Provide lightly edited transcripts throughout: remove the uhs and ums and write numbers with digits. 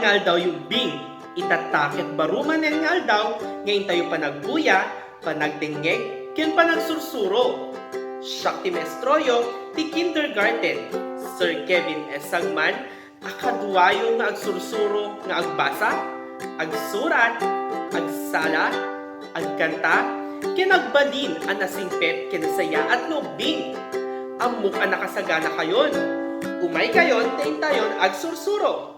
nga daw yung bing. Itatakit baruman nga daw, ngayon tayo panagbuya, panagdengeg, ken panagsursuro. Siya ti Mestroyo, ti kindergarten. Sir Kevin S. Sagman, akaduwayo nga agsursuro nga agbasa, agsurat, agsala, agkanta, ken agbalin ang nasingpet ken saya at lubing. Amok ang nakasagana kayon. Umay kayon, tain tayon agsursuro.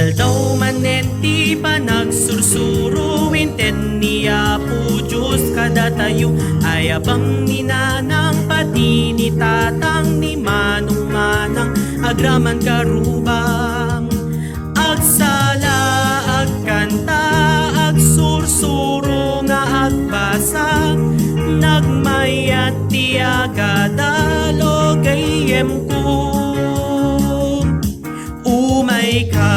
Aldaw manenti pa nagsursuruin ten niya po Diyos kada tayo ay abang ninanang pati ni tatang ni manong manang agraman karubang agsala agkanta agsursuro nga agbasa nagmayat ti agadalo gayem ko umay ka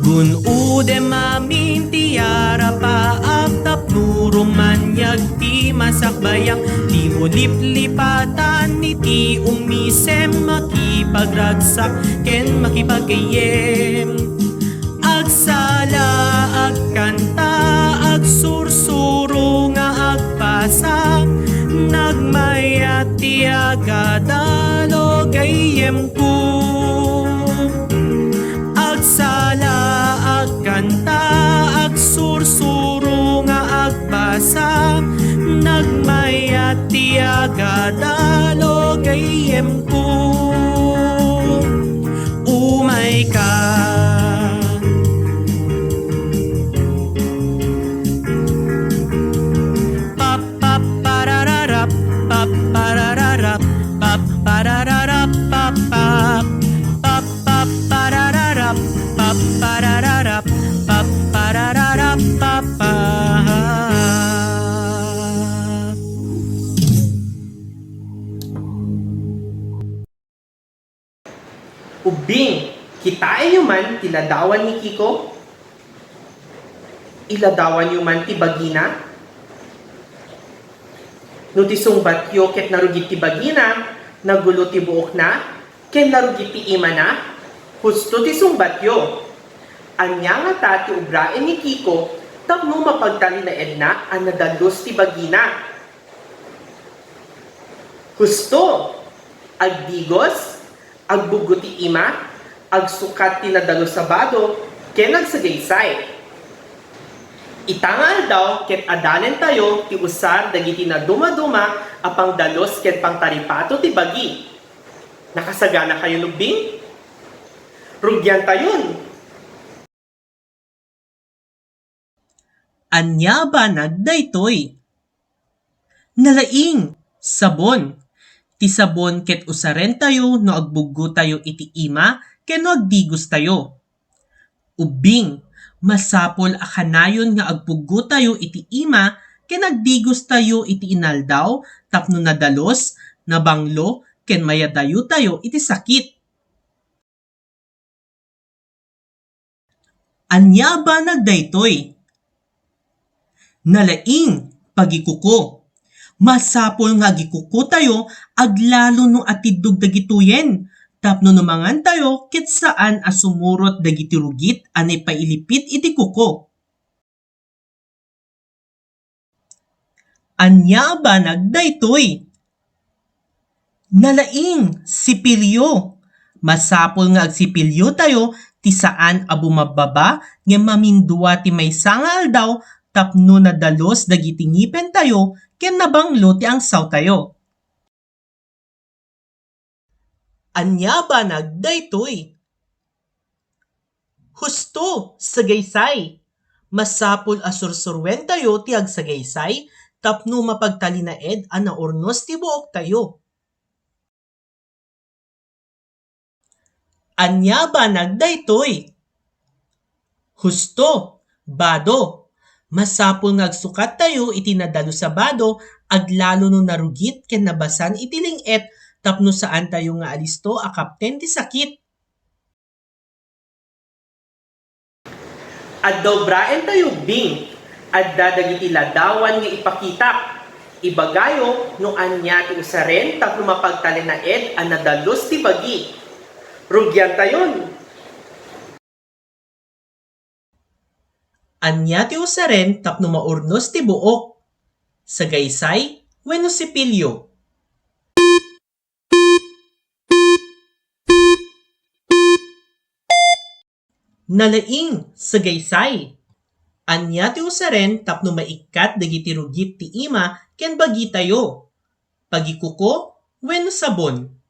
Gunude mamin tiara pa agtap nurumanyag ti masakbayang ti mulip-lipatan ni ti umisem makipagragsak ken makipagayem agsala agkanta agsursuro nga agpasa nagmayat ti agadalo gayem ko agsala agkanta agsursuro nga agbasa nagmayat ti agadalo gayem ko umay ka paparararap paparararap paparararap papap paparararap paparararap paparararap papap Ubing, kita man tiladawan ni Kiko? Iladawan yung man ti bagina? No ti sungbatyo ket narugit ti bagina, nagulo ti buok na, ken narugit ti ima na, husto ti sungbatyo. Anya nga ta ti ubraen ni Kiko, tapno mapagtali na edna ang nadalos ti bagina. Husto, agdigos, agbugo ti ima, agsukat ti nadalo sabado, ken agsagaysay. Itangal daw ket adanen tayo ti usar dagiti na duma-duma apang dalos ken pangtaripato ti bagi. Nakasagana kayo lubing? Rugyan tayon. Anya ba nagdaytoy? Nalaing sabon. Ti sabon ket usaren tayo no agbugo tayo iti ima ken no agdigos tayo. Ubing, masapol akanayon nga agbugo tayo iti ima ken agdigos tayo iti inaldaw tapno nadalos, nabanglo ken mayadayo tayo iti sakit. Anya ba nagdaytoy? Nalaing pagikuko. Masapol nga gikuko tayo aglalo no atidog dagituyen tapno numangan tayo ket saan asumurot dagiti rugit anay pailipit iti kuko. Anya ba nagdaytoy? Nalaing sipilyo. Masapol nga agsipilyo tayo ti saan a bumababa nga mamindua ti maysa nga aldaw tapno nadalos dagiti ngipen tayo ken nabanglo ti angsaw tayo. Anya ba nagdaytoy? Husto, sagaysay. Masapul asursurwen tayo ti agsagaysay tapno mapagtalinaed a naurnos ti buok tayo. Anya ba nagdaytoy? Husto, bado. Masapol nga agsukat tayo iti nadalo sa bado, aglalo no narugit ken nabasan iti ling'et tapno saan tayo nga alisto a kapten ti sakit. Addaw braen tayo bing, adda dagiti ladawan nga ipakita. Ibagayo no anya ti usaren tapno mapagtalen na ed a nadalos ti bagi. Rugyan tayon. Anya ti usaren tapno maurnos ti buok. Sagaysay, wenno sipilyo. Nalaing, sagaysay. Anya ti usaren tapno maikat dagiti rugit ti ima ken bagi tayo. Pagikuko, wenno sabon.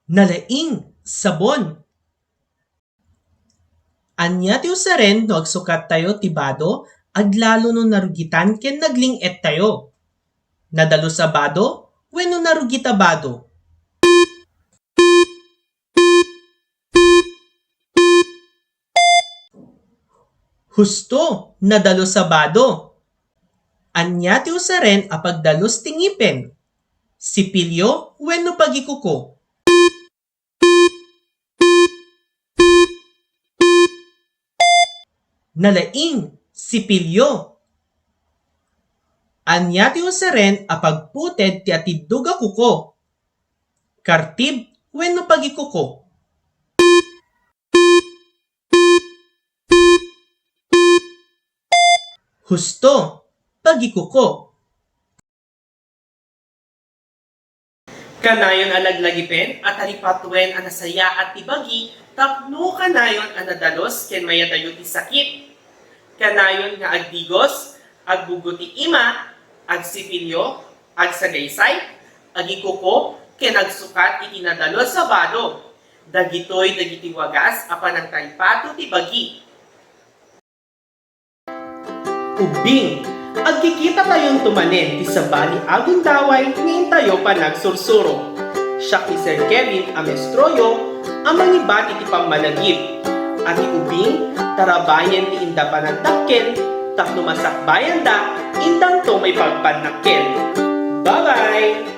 Nalaing, sabon. Anya ti usaren no agsukat tayo ti bado, aglalo no narugitan ken nagling'et tayo. Nadalo sa bado, wenno narugita bado. Husto, nadalo sa bado. Anya ti usaren a pagdalos ti ngipin. Sipilyo wenno pagikuko. Nalaing, sipilyo. Anya ti usaren a pagputed ti atidug a kuko. Kartib wenno pagikuko. Husto, pagikuko. Kanayon alaglagipen at alipatwen ang nasaya at tibagi, tapno kanayon ang nadalos ken mayadayo ti sakit. Kanayon nga agdigos, agbugo ti ima, agsipilyo, agsagaysay, agikuko, ken agsukat iti nadalos sa bado. Dagitoy dagiti wagas apan ang talipato ti bagi. Ubing, agkikita tayong tumanen ti sabani agung daway ngayon tayo pa nagsursuro. Siya ni Sir Kevin Amestroyo ang mangibati ti pammalagip. At ubing, tarabayan ti inda panagtakkel, tapno masakbayan da, indang to may pagpanakkel. Bye-bye!